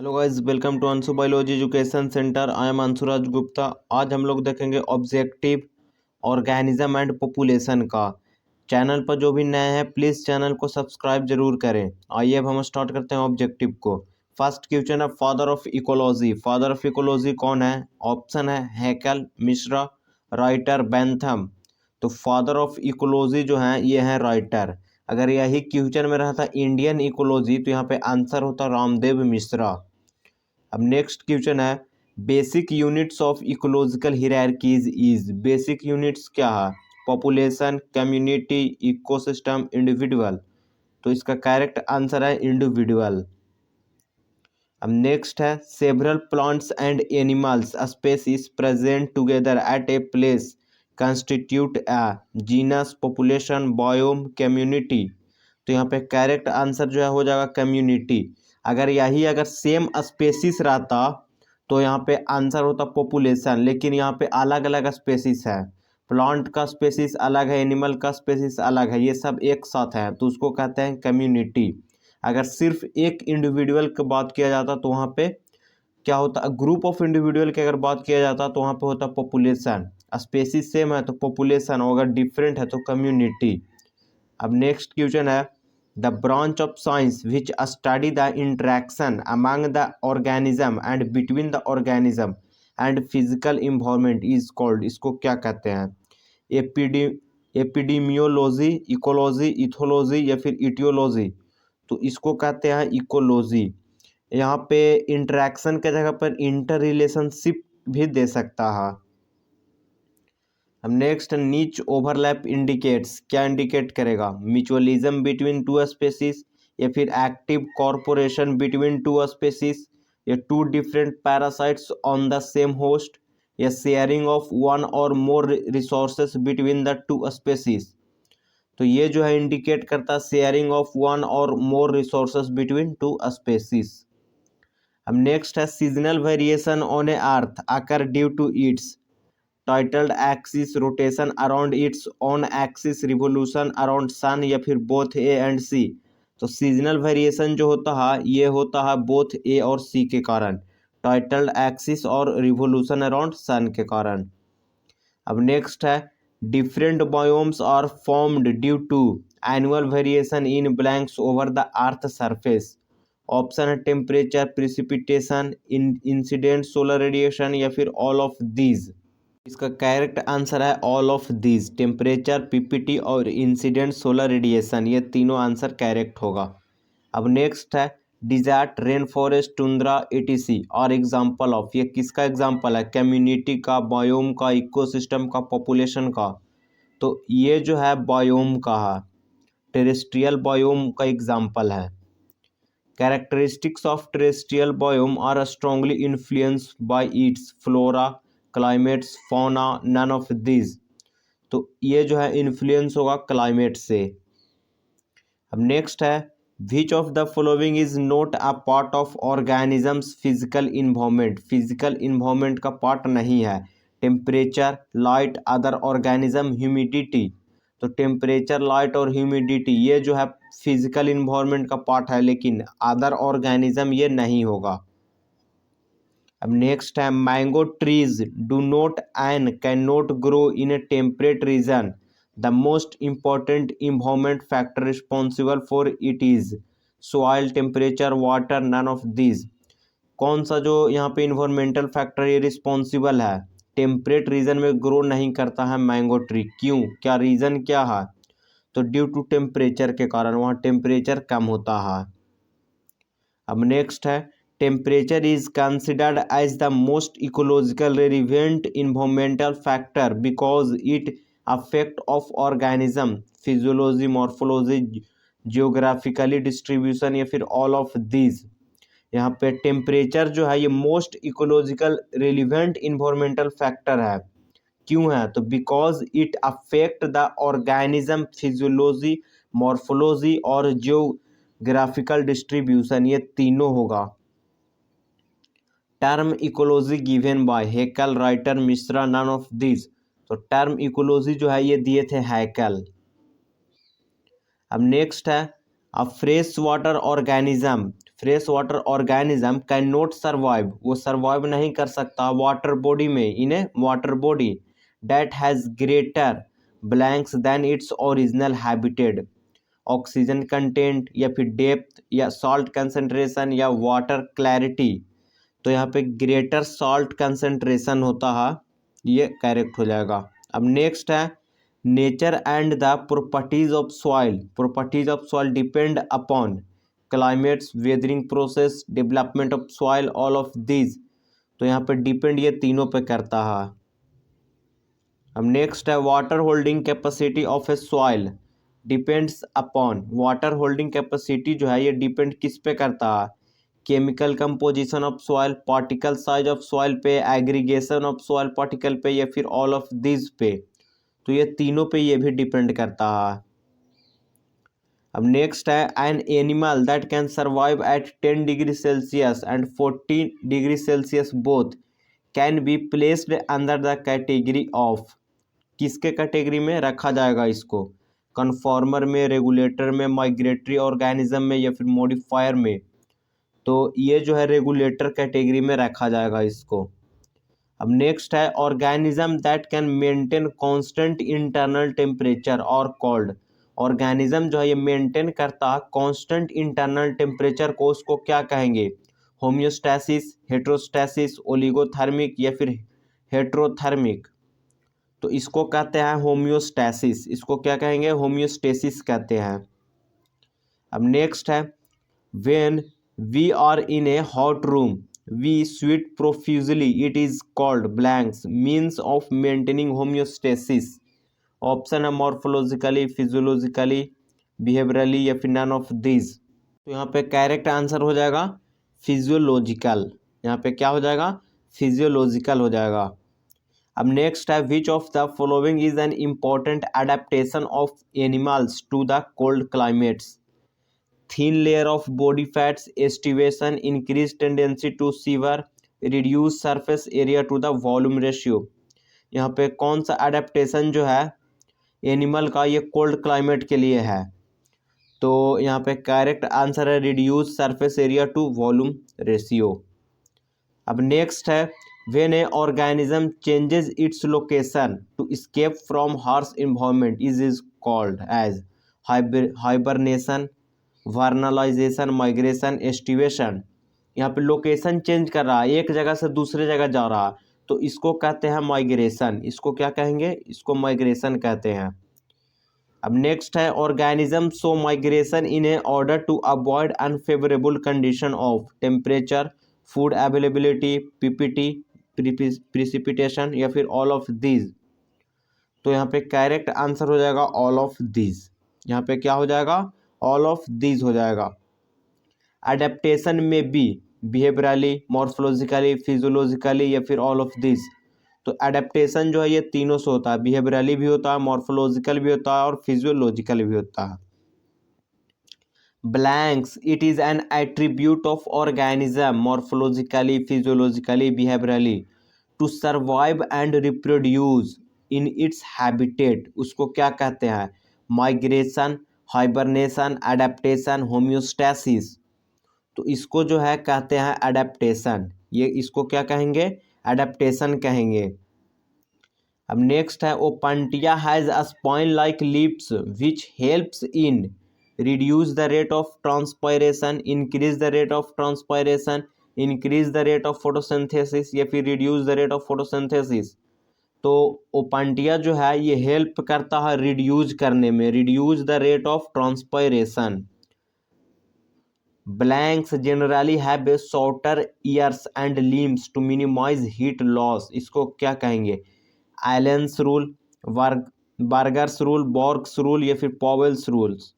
Hello guys, welcome to Anshu biology education centre. I am Anshuraj Gupta. आज हम लोग देखेंगे ऑब्जेक्टिव ऑर्गेनिज्म एंड पॉपुलेशन का। चैनल पर जो भी नए हैं प्लीज़ चैनल को सब्सक्राइब जरूर करें। आइए अब हम स्टार्ट करते हैं ऑब्जेक्टिव को। फर्स्ट क्वेश्चन है father of ecology. Father of ecology कौन है? ऑप्शन है हैकेल, मिश्रा, राइटर, बेंथम। तो फादर ऑफ इकोलॉजी जो है ये है राइटर। अगर यही क्वेश्चन में रहता इंडियन इकोलॉजी तो यहाँ पे आंसर होता रामदेव मिश्रा। अब नेक्स्ट क्वेश्चन है basic units of ecological hierarchies is. Basic units क्या है? Population, community, ecosystem, individual. तो इसका करेक्ट आंसर है इंडिविजुअल। अब नेक्स्ट है several plants and animals species present together at a place constitute a genus, population, biome, community. तो यहाँ पे करेक्ट आंसर जो है हो जाएगा कम्युनिटी। अगर सेम स्पेसिस रहता तो यहाँ पे आंसर होता पॉपुलेशन, लेकिन यहाँ पे अलग अलग स्पेसिस है। प्लांट का स्पेसिस अलग है, एनिमल का स्पेसिस अलग है, ये सब एक साथ है तो उसको कहते हैं कम्युनिटी। अगर सिर्फ एक इंडिविजुअल की बात किया जाता तो वहाँ पे क्या होता, ग्रुप ऑफ इंडिविजुअल की अगर बात किया जाता तो वहाँ पे होता पॉपुलेशन। स्पेसिस सेम है तो पॉपुलेशन, और अगर डिफरेंट है तो कम्युनिटी। अब नेक्स्ट क्वेश्चन है the branch of science which study the interaction among the organism and between the organism and physical environment is called. इसको क्या कहते हैं? एपिडी एपिडीमियोलॉजी, इकोलॉजी, इथोलॉजी या फिर इटियोलॉजी। तो इसको कहते हैं इकोलॉजी। यहाँ पे इंटरेक्शन के जगह पर इंटर रिलेशनशिप भी दे सकता है। अब नेक्स्ट नीच ओवरलैप इंडिकेट्स, क्या इंडिकेट करेगा? म्यूचुअलिज्म बिटवीन टू स्पेसीज या फिर active corporation between two species या two different parasites on the same host या शेयरिंग ऑफ वन और more resources between the two species. तो ये जो है इंडिकेट करता है शेयरिंग ऑफ वन और more resources between two species. अब नेक्स्ट है seasonal variation on a earth occur due to its tilted axis, rotation around its on axis, revolution around sun या फिर बोथ ए एंड सी। तो seasonal variation जो होता है ये होता है बोथ ए और सी के कारण, टाइटल्ड एक्सिस और रिवोल्यूशन अराउंड सन के कारण। अब नेक्स्ट है different biomes are formed due to annual variation in blanks over the earth surface. Option है temperature, precipitation, incident solar radiation या फिर ऑल ऑफ दीज। इसका करेक्ट आंसर है all of these. Temperature, PPT और incident solar radiation, ये तीनों answer correct होगा। अब नेक्स्ट है desert, rain forest, tundra, etc और एग्जाम्पल ऑफ। ये किसका एग्जाम्पल है? कम्युनिटी का, बायोम का, इकोसिस्टम का, पॉपुलेशन का। तो ये जो है बायोम का है, टेरेस्ट्रियल बायोम का एग्जाम्पल है। Characteristics of terrestrial biome are strongly influenced by its flora, climates, fauna, none of this. तो ये जो है इन्फ्लुएंस होगा क्लाइमेट से। अब नेक्स्ट है which of the following is not a part of organisms physical environment. Physical environment का part नहीं है। Temperature, light, other organism, humidity. तो टेम्परेचर, लाइट और ह्यूमिडिटी ये जो है फिजिकल इन्वायरमेंट का पार्ट है, लेकिन अदर ऑर्गेनिज्म ये नहीं होगा। अब नेक्स्ट है mango trees do not and can not grow in a temperate region. The most important environment factor responsible for it is soil, temperature, water, none of this. कौन सा जो यहाँ पे इन्वायरमेंटल फैक्टर ये रिस्पॉन्सिबल है? Temperate region में grow नहीं करता है मैंगो ट्री। क्यों, क्या रीज़न क्या है? तो ड्यू टू टेम्परेचर के कारण, वहाँ टेम्परेचर कम होता है। अब नेक्स्ट है temperature is considered as the most ecological relevant environmental factor because it affect of organism, physiology, morphology, geographically distribution या फिर ऑल ऑफ दीज। यहाँ पे टेम्परेचर जो है ये most ecological relevant environmental factor है। क्यों है? तो because it affect the organism, physiology, morphology और जियोग्राफिकल डिस्ट्रीब्यूशन, ये तीनों होगा। Term ecology given by Haeckel, Reiter, Mishra, none of this. तो टर्म इकोलॉजी जो है ये दिए थे हैकेल। अब नेक्स्ट है a fresh water organism fresh water organism can not survive, वो सर्वाइव नहीं कर सकता वाटर बॉडी में, in a water body that has greater blanks than its original habitat. Oxygen content या फिर डेप्थ या सॉल्ट कंसंट्रेशन या वाटर क्लैरिटी, तो यहाँ पे ग्रेटर सॉल्ट कंसंट्रेशन होता है, ये करेक्ट हो जाएगा। अब नेक्स्ट है nature and the properties of soil. Properties of soil depend upon climates, weathering process, development of soil, all of these. तो यहाँ पे डिपेंड ये तीनों पे करता है। अब नेक्स्ट है water holding capacity of A soil depends upon. Water holding capacity जो है ये डिपेंड किस पे करता है? Chemical composition of soil, particle size of soil पे, एग्रीगेशन ऑफ सॉइल पार्टिकल पे, या फिर ऑल ऑफ दिस पे। तो ये तीनों पे ये भी डिपेंड करता है। अब नेक्स्ट है an animal that can survive eight 10 degree Celsius and 14 degree Celsius both can be placed under the category of. किसके कैटेगरी में रखा जाएगा इसको? कन्फॉर्मर में, रेगुलेटर में, माइग्रेटरी ऑर्गेनिज्म में, या फिर मॉडिफायर में। तो ये जो है रेगुलेटर कैटेगरी में रखा जाएगा इसको। अब नेक्स्ट है organism that can maintain constant internal temperature और कोल्ड। ऑर्गेनिज्म जो है ये मेंटेन करता है कांस्टेंट इंटरनल टेम्परेचर को, उसको क्या कहेंगे? होम्योस्टैसिस, हेट्रोस्टैसिस, ओलिगोथर्मिक, या फिर हेट्रोथर्मिक। तो इसको कहते हैं होम्योस्टैसिस। इसको क्या कहेंगे? होम्योस्टेसिस कहते हैं। अब नेक्स्ट है when we are in a hot room we sweat profusely, it is called blanks means of maintaining homeostasis. Option है मॉर्फोलॉजिकली, फिजियोलॉजिकली, बिहेवियरली, या फिर नन ऑफ दिस। तो यहाँ पे करेक्ट आंसर हो जाएगा फिजियोलॉजिकल। यहाँ पे क्या हो जाएगा? फिजियोलॉजिकल हो जाएगा। अब नेक्स्ट है which of the following is an important adaptation of animals to the cold climates? Thin layer of body fats, aestivation, increase tendency to shiver, reduce surface area to the volume ratio. यहाँ पे कौन सा adaptation जो है animal का ये cold climate के लिए है? तो यहाँ पे करेक्ट आंसर है reduce surface area to volume ratio. अब नेक्स्ट है when a organism changes its location to escape from harsh environment is called as hibernation, vernalization, migration, aestivation. यहाँ पे लोकेशन चेंज कर रहा है, एक जगह से दूसरे जगह जा रहा है, तो इसको कहते हैं माइग्रेशन। इसको क्या कहेंगे? इसको माइग्रेशन कहते हैं। अब नेक्स्ट है organism show migration in a order to avoid unfavourable condition of temperature, food availability, PPT, precipitation, या फिर ऑल ऑफ दीज। तो यहाँ पे करेक्ट आंसर हो जाएगा ऑल ऑफ दीज। यहाँ पे क्या हो जाएगा? ऑल ऑफ दीज हो जाएगा। एडेप्टेशन में बी बिहेवियरली, मॉर्फोलॉजिकली, फिजियोलॉजिकली, या फिर ऑल ऑफ दिस। तो एडेप्टेशन जो है ये तीनों से होता है, बिहेवियरली भी होता है, मॉर्फोलॉजिकल भी होता है, और फिजियोलॉजिकल भी होता है। Blanks it is an attribute of organism morphologically, physiologically, behaviourally to survive and reproduce in its habitat. उसको क्या कहते हैं? Migration, hibernation, adaptation, homeostasis. तो इसको जो है कहते हैं एडेप्टेशन। ये इसको क्या कहेंगे? एडेप्टेशन कहेंगे। अब नेक्स्ट है Opuntia has a spine like leaves which helps in reduce the rate of transpiration, increase the rate of transpiration, increase the rate of photosynthesis, या फिर reduce the rate of photosynthesis. तो Opuntia जो है ये help करता है reduce करने में, reduce the rate of transpiration. Blanks generally have a shorter ears and limbs to minimize heat loss. इसको क्या कहेंगे? Allen's rule, Bergmann's rule, बॉर्ग्स rule, या फिर पॉवेल्स रूल्स।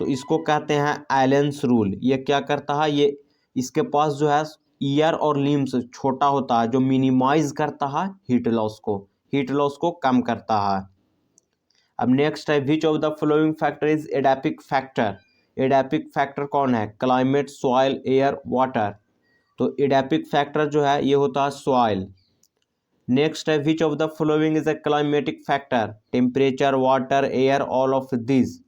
तो इसको कहते हैं आइलेंस रूल। ये क्या करता है? ये इसके पास जो है ईयर और लिम्स छोटा होता है, जो मिनिमाइज करता है हीट लॉस को कम करता है। अब नेक्स्ट है which of the following factor is edaphic factor? Edaphic factor कौन है? Climate, soil, air, water. तो एडापिक फैक्टर जो है ये होता है सॉइल। नेक्स्ट है which of the following is a climatic factor? Temperature, water, air, all of this.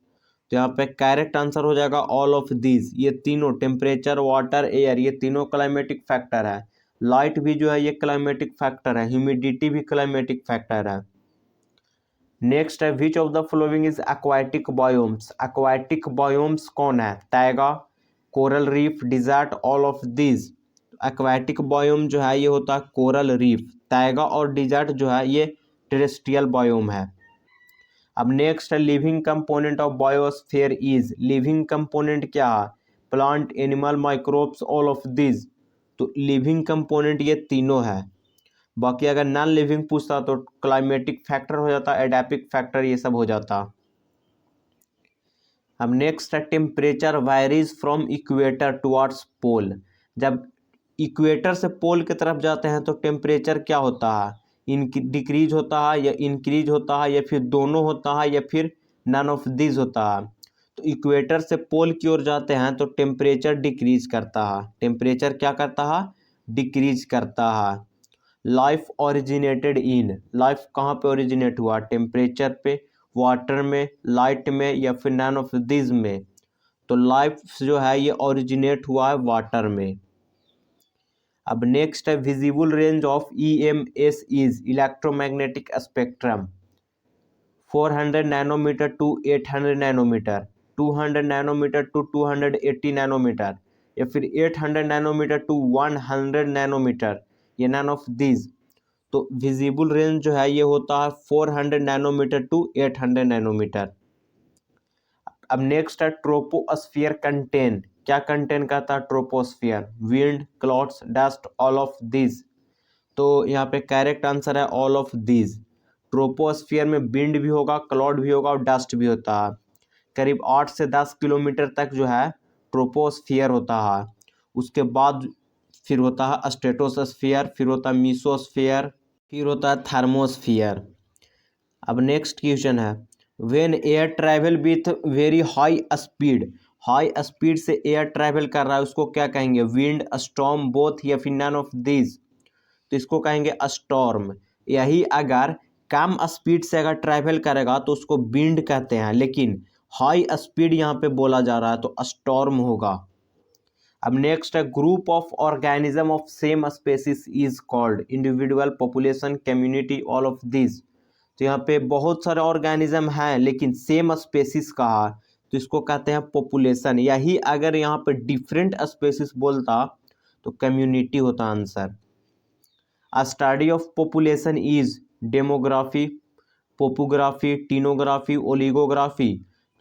तो यहाँ पे करेक्ट आंसर हो जाएगा ऑल ऑफ दीज। ये तीनों टेम्परेचर, वाटर, एयर, ये तीनों क्लाइमेटिक फैक्टर है। लाइट भी जो है ये क्लाइमेटिक फैक्टर है, ह्यूमिडिटी भी क्लाइमेटिक फैक्टर है। नेक्स्ट है which of the following is aquatic biomes. Aquatic biomes कौन है? Taiga, coral reef, desert, all of these. Aquatic biome जो है ये होता है कोरल रीफ। तैगा और डिजर्ट जो है ये टेरेस्ट्रियल बायोम है। अब नेक्स्ट है living component of biosphere is. Living component क्या है? Plant, animal, microbes, all of this. तो लिविंग कंपोनेंट ये तीनों है। बाकी अगर नॉन लिविंग पूछता तो क्लाइमेटिक फैक्टर हो जाता, एडापिक फैक्टर ये सब हो जाता। अब नेक्स्ट है temperature varies from equator towards pole. जब इक्वेटर से पोल की तरफ जाते हैं तो टेम्परेचर क्या होता है? डिक्रीज होता है या इंक्रीज होता है या फिर दोनों होता है या फिर नन ऑफ दिस होता है? तो इक्वेटर से पोल की ओर जाते हैं तो टेम्परेचर डिक्रीज करता है। टेम्परेचर क्या करता है? डिक्रीज करता है। Life originated in. लाइफ कहाँ पे ओरिजिनेट हुआ? टेम्परेचर पे, वाटर में, लाइट में या फिर नन ऑफ दिस में? तो लाइफ जो है ये ओरिजिनेट हुआ है वाटर में। अब नेक्स्ट है visible range of EMS is. Electromagnetic spectrum 400 nanometre to 800 nanometre, 200 nanometre to 280 nanometre या फिर 800 नैनोमीटर टू 100 नैनोमीटर, ये नन ऑफ दिस। तो विजिबल रेंज जो है ये होता है 400 नैनोमीटर टू 800 नैनोमीटर। अब नेक्स्ट है ट्रोपोस्फियर कंटेन। क्या कंटेन करता है troposphere? Wind, clouds, dust, all of this. तो यहाँ पे करेक्ट आंसर है ऑल ऑफ दिस। ट्रोपोस्फियर में विंड भी होगा, क्लाउड भी होगा और डस्ट भी होता है। करीब 8 से 10 किलोमीटर तक जो है ट्रोपोस्फियर होता है। उसके बाद फिर होता है स्ट्रेटोस्फियर, फिर होता है मीसोस्फियर, फिर होता है थर्मोस्फियर। अब नेक्स्ट क्वेश्चन है when air travel with very high speed. High speed से एयर ट्रैवल कर रहा है उसको क्या कहेंगे? विंड, स्टॉर्म, बोथ या फिर नन ऑफ दिस? तो इसको कहेंगे स्टॉर्म। यही अगर कम स्पीड से अगर ट्रैवल करेगा तो उसको विंड कहते हैं, लेकिन हाई स्पीड यहाँ पे बोला जा रहा है तो स्टॉर्म होगा। अब नेक्स्ट है group of organism of same species is called. Individual, population, community, all of this. तो यहाँ पे बहुत सारे ऑर्गेनिज्म हैं लेकिन सेम स्पेसिस का है तो इसको कहते हैं पॉपुलेशन। यही अगर यहाँ पे डिफरेंट स्पेसिस बोलता तो कम्युनिटी होता answer. A study of population is demography, popography, tinography, oligography.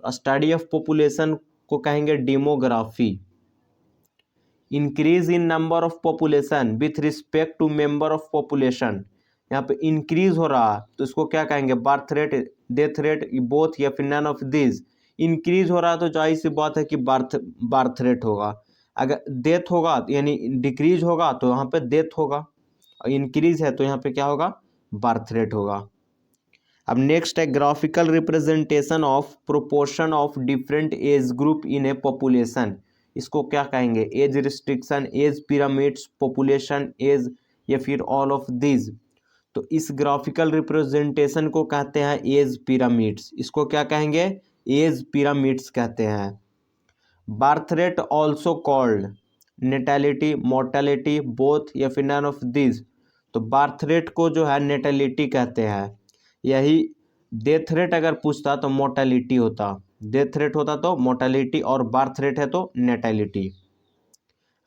Study of population को कहेंगे demography. Increase in number of population with respect to member of population. यहाँ पे इंक्रीज हो रहा है तो इसको क्या कहेंगे? Birth rate, death rate, both या फिर नन ऑफ दिस। इंक्रीज हो रहा है तो जाहिर सी बात है कि बर्थ रेट होगा। अगर डेथ होगा यानी डिक्रीज होगा तो यहाँ पे डेथ होगा, और इंक्रीज है तो यहाँ पे क्या होगा? बर्थ रेट होगा। अब नेक्स्ट है graphical representation of proportion of different age group in a population. इसको क्या कहेंगे? Age restriction, age pyramids, population age या फिर ऑल ऑफ दिस। तो इस ग्राफिकल रिप्रेजेंटेशन को कहते हैं एज पिरामिड्स। इसको क्या कहेंगे? एज पिरामिड्स कहते हैं। Birth rate also called natality, mortality, both या फिर नन ऑफ दिस। तो बर्थ रेट को जो है नेटैलिटी कहते हैं। यही डेथ रेट अगर पूछता तो मोर्टेलिटी होता। डेथ रेट होता तो मोर्टेलिटी और बर्थ रेट है तो नेटैलिटी।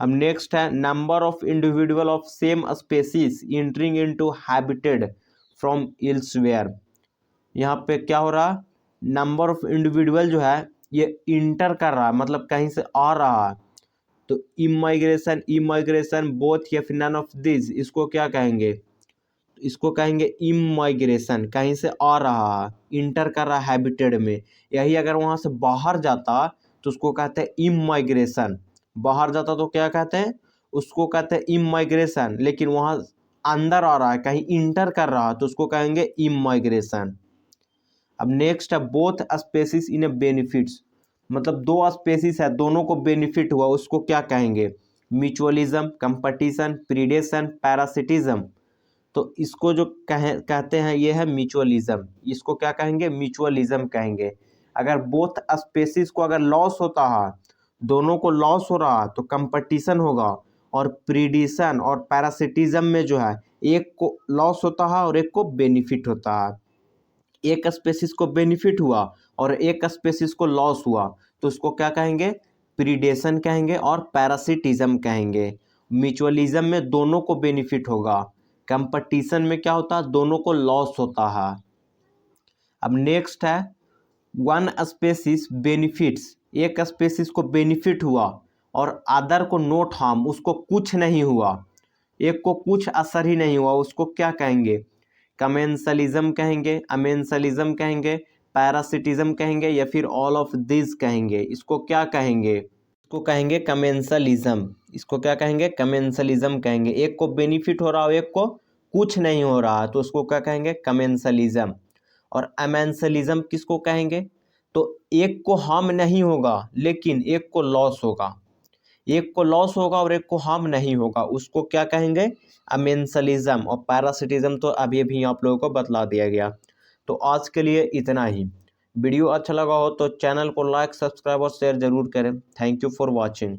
अब नेक्स्ट है number of individual of same species entering into habitat from elsewhere. यहाँ पे क्या हो रहा? नंबर ऑफ इंडिविजुअल जो है ये इंटर कर रहा है, मतलब कहीं से आ रहा है। तो इमाइग्रेशन, बोथ या फिर नन ऑफ दिस। इसको क्या कहेंगे? इसको कहेंगे इमाइग्रेशन। कहीं से आ रहा है, इंटर कर रहा है हैबिटेड में। यही अगर वहाँ से बाहर जाता तो उसको कहते हैं इमाइग्रेशन। बाहर जाता तो क्या कहते हैं? उसको कहते हैं इमाइग्रेशन। लेकिन वहाँ अंदर आ रहा है, कहीं इंटर कर रहा है तो उसको कहेंगे इमाइग्रेशन। अब नेक्स्ट है both spaces in A benefits. मतलब दो स्पेसिस है, दोनों को बेनिफिट हुआ, उसको क्या कहेंगे? Mutualism, competition, predation, parasitism. तो इसको जो कहते हैं ये है म्यूचुअलिज्म। इसको क्या कहेंगे? म्यूचुअलिज्म कहेंगे। अगर बोथ स्पेसीज को अगर लॉस होता है, दोनों को लॉस हो रहा है तो कंपटीशन होगा। और प्रीडिशन और पैरासिटिज्म में जो है एक को लॉस होता है और एक को बेनिफिट होता है। एक स्पेसीज को बेनिफिट हुआ और एक स्पेसीज को लॉस हुआ तो उसको क्या कहेंगे, प्रीडेशन कहेंगे और पैरासिटिज्म कहेंगे। म्यूचुअलिज्म में दोनों को बेनिफिट होगा, कंपटीशन में क्या होता है, दोनों को लॉस होता है। अब नेक्स्ट है वन स्पेसीज बेनिफिट्स, एक स्पेसीज को बेनिफिट हुआ और अदर को नोट हार्म, उसको कुछ नहीं हुआ, एक को कुछ असर ही नहीं हुआ, उसको क्या कहेंगे, कमेंसलिज्म कहेंगे, अमेंसलिज्म कहेंगे, पैरासिटिज्म कहेंगे या फिर ऑल ऑफ दिस कहेंगे। इसको क्या कहेंगे, इसको कहेंगे कमेंसलिज्म। इसको क्या कहेंगे, कमेंसलिज्म कहेंगे। एक को बेनिफिट हो रहा हो एक को कुछ नहीं हो रहा तो उसको क्या कहेंगे, कमेंसलिज्म। और अमेंसलिज्म किसको कहेंगे, तो एक को हार्म नहीं होगा लेकिन एक को लॉस होगा, एक को लॉस होगा और एक को हार्म नहीं होगा, उसको क्या कहेंगे, अमेंसलिज्म। और पैरासिटिज्म तो अभी भी आप लोगों को बतला दिया गया। तो आज के लिए इतना ही। वीडियो अच्छा लगा हो तो चैनल को लाइक, सब्सक्राइब और शेयर जरूर करें। Thank you for watching.